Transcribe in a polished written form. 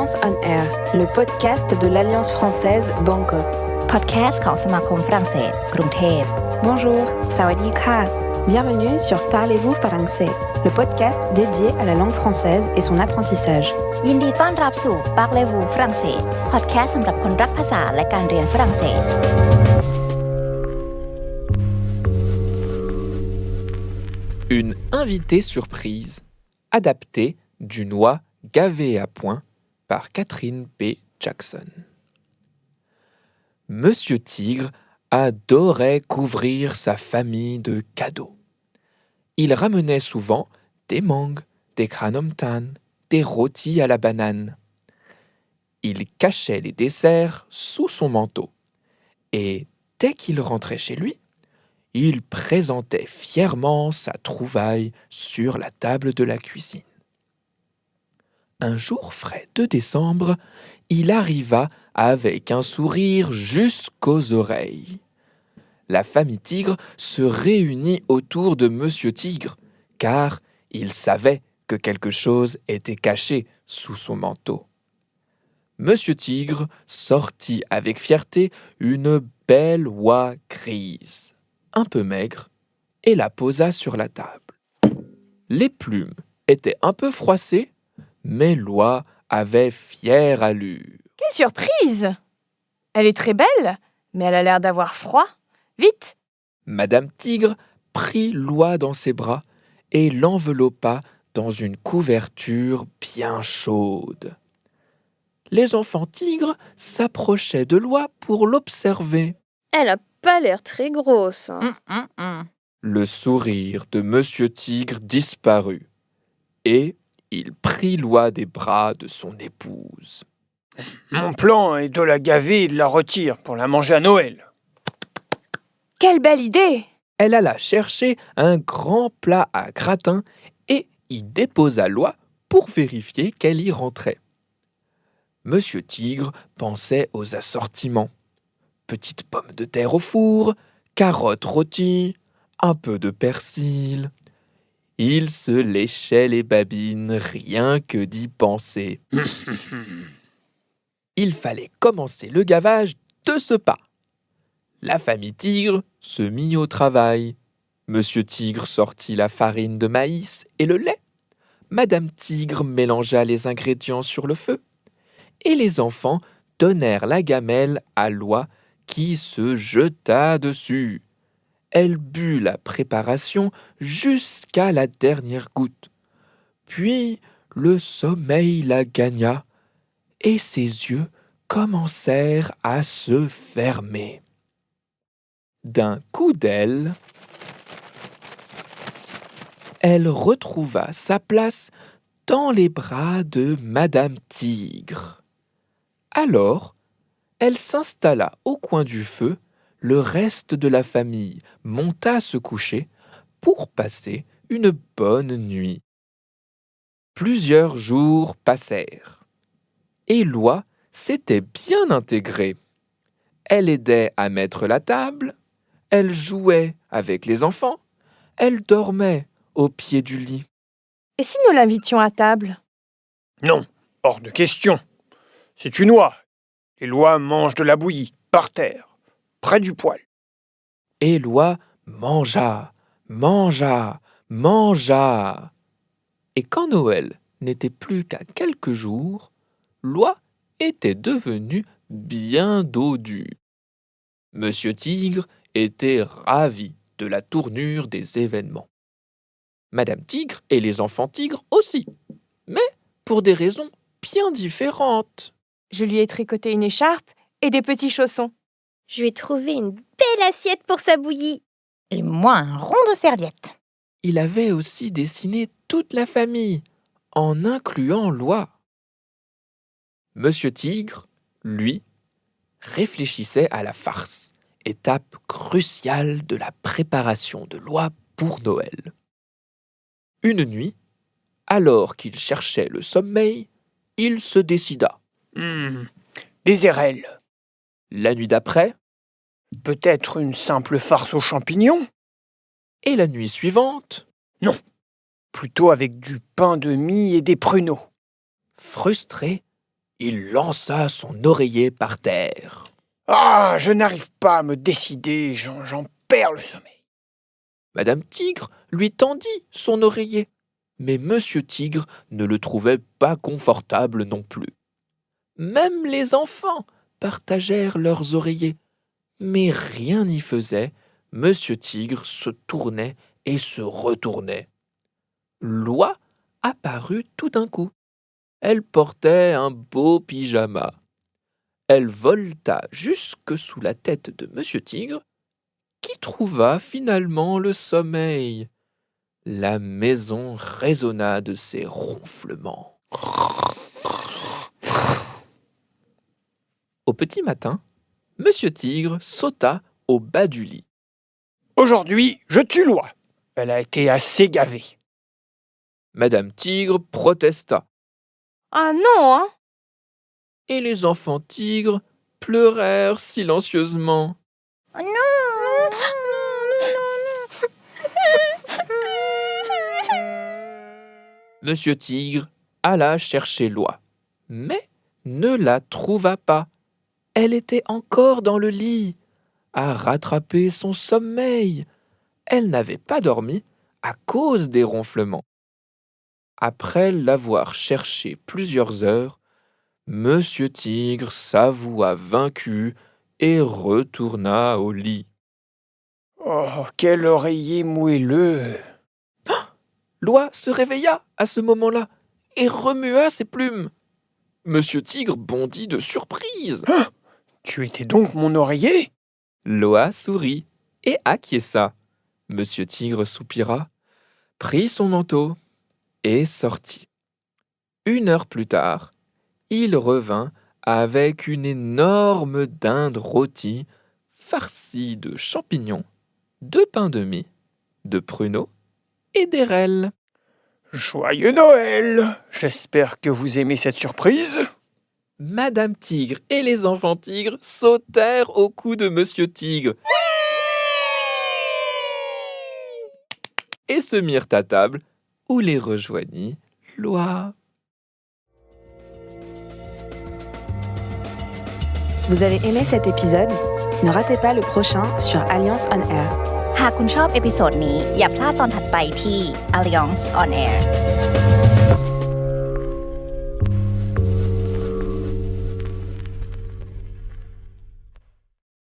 France on Air, le podcast de l'Alliance française Bangkok. Podcast ของสมาคมฝรั่งเศสกรุงเทพ Bonjour, sawadee ka. Bienvenue sur Parlez-vous français, le podcast dédié à la langue française et son apprentissage. ยินดีต้อนรับสู่ Parlez-vous ฝรั่งเศสพอดแคสต์สำหรับคนรักภาษาและการเรียนฝรั่งเศส Une invitée surprise, adaptée d'une oie gavée à point par Catherine P. Jackson. Monsieur Tigre adorait couvrir sa famille de cadeaux. Il ramenait souvent des mangues, des kranomtan, des rôtis à la banane. Il cachait les desserts sous son manteau. Et dès qu'il rentrait chez lui, il présentait fièrement sa trouvaille sur la table de la cuisine. Un jour frais de décembre, il arriva avec un sourire jusqu'aux oreilles. La famille Tigre se réunit autour de Monsieur Tigre, car il savait que quelque chose était caché sous son manteau. Monsieur Tigre sortit avec fierté une belle oie grise, un peu maigre, et la posa sur la table. Les plumes étaient un peu froissées, mais l'oie avait fière allure. Quelle surprise! Elle est très belle, mais elle a l'air d'avoir froid. Vite! Madame Tigre prit l'oie dans ses bras et l'enveloppa dans une couverture bien chaude. Les enfants tigres s'approchaient de l'oie pour l'observer. Elle a pas l'air très grosse. Le sourire de Monsieur Tigre disparut et il prit l'oie des bras de son épouse. Mon plan est de la gaver et de la rôtir pour la manger à Noël. Quelle belle idée! Elle alla chercher un grand plat à gratin et y déposa l'oie pour vérifier qu'elle y rentrait. Monsieur Tigre pensait aux assortiments. Petites pommes de terre au four, carottes rôties, un peu de persil. Il se léchait les babines rien que d'y penser. Il fallait commencer le gavage de ce pas. La famille Tigre se mit au travail. Monsieur Tigre sortit la farine de maïs et le lait. Madame Tigre mélangea les ingrédients sur le feu. Et les enfants donnèrent la gamelle à l'oie qui se jeta dessus. Elle but la préparation jusqu'à la dernière goutte. Puis le sommeil la gagna et ses yeux commencèrent à se fermer. D'un coup d'aile, elle retrouva sa place dans les bras de Madame Tigre. Alors, elle s'installa au coin du feu, le reste de la famille monta se coucher pour passer une bonne nuit. Plusieurs jours passèrent, et l'oie s'était bien intégrée. Elle aidait à mettre la table, elle jouait avec les enfants, elle dormait au pied du lit. Et si nous l'invitions à table? Non, hors de question. C'est une oie. Les lois mangent de la bouillie, par terre, près du poêle. Et l'oie mangea, mangea, mangea. Et quand Noël n'était plus qu'à quelques jours, l'oie était devenue bien dodue. Monsieur Tigre était ravi de la tournure des événements. Madame Tigre et les enfants tigres aussi, mais pour des raisons bien différentes. Je lui ai tricoté une écharpe et des petits chaussons. Je lui ai trouvé une belle assiette pour sa bouillie. Et moi un rond de serviette. Il avait aussi dessiné toute la famille, en incluant l'oie. Monsieur Tigre, lui, réfléchissait à la farce, étape cruciale de la préparation de l'oie pour Noël. Une nuit, alors qu'il cherchait le sommeil, il se décida. Des érelles. La nuit d'après, Peut-être une simple farce aux champignons? et la nuit suivante, Plutôt avec du pain de mie et des pruneaux. frustré, Il lança son oreiller par terre. Ah, je n'arrive pas à me décider, j'en perds le sommeil. Madame Tigre lui tendit son oreiller, mais Monsieur Tigre ne le trouvait pas confortable non plus. Même les enfants partagèrent leurs oreillers, mais rien n'y faisait. Monsieur Tigre se tournait et se retournait. Loi apparut tout d'un coup. Elle portait un beau pyjama. Elle voleta jusque sous la tête de Monsieur Tigre, qui trouva finalement le sommeil. La maison résonna de ses ronflements. Au petit matin, Monsieur Tigre sauta au bas du lit. Aujourd'hui, je tue Loi. Elle a été assez gavée. Madame Tigre protesta, Ah non, hein? et les enfants tigres pleurèrent silencieusement. Monsieur Tigre alla chercher Loi, mais ne la trouva pas. Elle était encore dans le lit, à rattraper son sommeil. Elle n'avait pas dormi à cause des ronflements. Après l'avoir cherchée plusieurs heures, Monsieur Tigre s'avoua vaincu et retourna au lit. Oh, quel oreiller moelleux! Loi se réveilla à ce moment-là et remua ses plumes. Monsieur Tigre bondit de surprise. Tu étais donc mon oreiller? Loi sourit et acquiesça. Monsieur Tigre soupira, prit son manteau et sortit. 1 heure plus tard, il revint avec une énorme dinde rôtie, farcie de champignons, de pain de mie, de pruneaux et d'érelles. Joyeux Noël! J'espère que vous aimez cette surprise. Madame Tigre et les enfants tigres sautèrent au cou de Monsieur Tigre et se mirent à table où les rejoignit Loi. Vous avez aimé cet épisode? Ne ratez pas le prochain sur Alliance on Air. หากคุณชอบเอพิโซดนี้อย่าพลาดตอนถัดไปที่ Alliance on Air